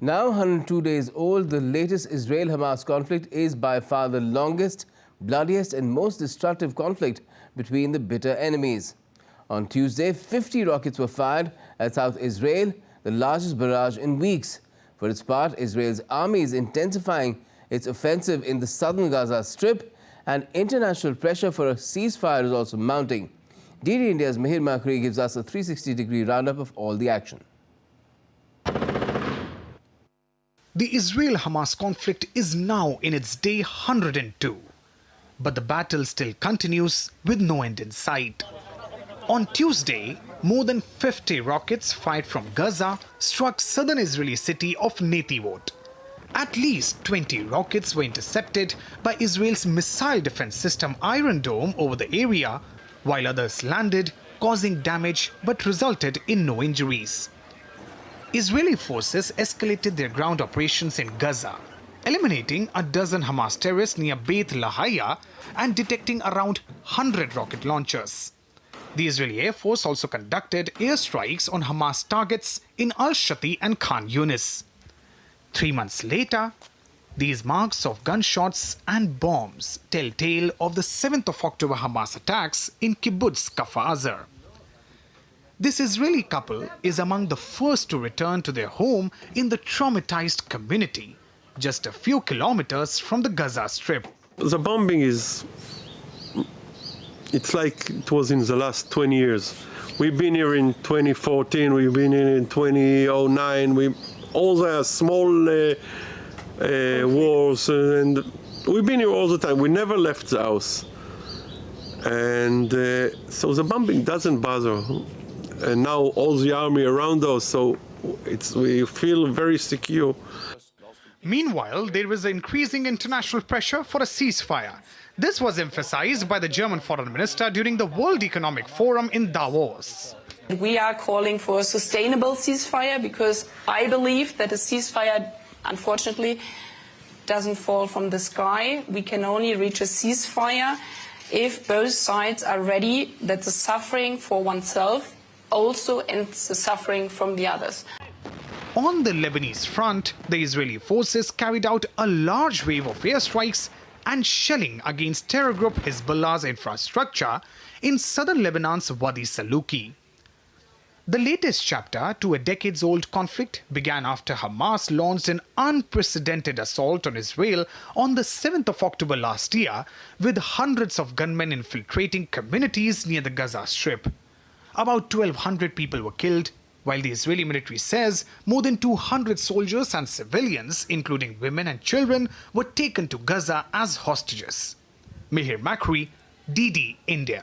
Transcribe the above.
Now 102 days old, the latest Israel Hamas conflict is by far the longest, bloodiest and most destructive conflict between the bitter enemies. On Tuesday, 50 rockets were fired at South Israel, the largest barrage in weeks. For its part, Israel's army is intensifying its offensive in the southern Gaza Strip, and international pressure for a ceasefire is also mounting. DD India's Mihir Makri gives us a 360-degree roundup of all the action. The Israel-Hamas conflict is now in its day 102. But the battle still continues with no end in sight. On Tuesday, more than 50 rockets fired from Gaza struck southern Israeli city of Netivot. At least 20 rockets were intercepted by Israel's missile defense system Iron Dome over the area, while others landed, causing damage but resulted in no injuries. Israeli forces escalated their ground operations in Gaza, eliminating a dozen Hamas terrorists near Beit Lahaya and detecting around 100 rocket launchers. The Israeli Air Force also conducted airstrikes on Hamas targets in Al-Shati and Khan Yunis. 3 months later, these marks of gunshots and bombs tell tale of the 7th of October Hamas attacks in Kibbutz Kfar Aza. This Israeli couple is among the first to return to their home in the traumatized community, just a few kilometers from the Gaza Strip. The bombing it's like it was in the last 20 years. We've been here in 2014, we've been here in 2009, all the small wars, and we've been here all the time. We never left the house. And so the bombing doesn't bother. And now all the army around us, so we feel very secure. Meanwhile, there is increasing international pressure for a ceasefire. This was emphasized by the German foreign minister during the World Economic Forum in Davos. We are calling for a sustainable ceasefire because I believe that a ceasefire, unfortunately, doesn't fall from the sky. We can only reach a ceasefire if both sides are ready that the suffering for oneself also ends the suffering from the others. On the Lebanese front, the Israeli forces carried out a large wave of airstrikes and shelling against terror group Hezbollah's infrastructure in southern Lebanon's Wadi Saluki. The latest chapter to a decades-old conflict began after Hamas launched an unprecedented assault on Israel on the 7th of October last year, with hundreds of gunmen infiltrating communities near the Gaza Strip. About 1,200 people were killed, while the Israeli military says more than 200 soldiers and civilians, including women and children, were taken to Gaza as hostages. Mihir Makri, DD India.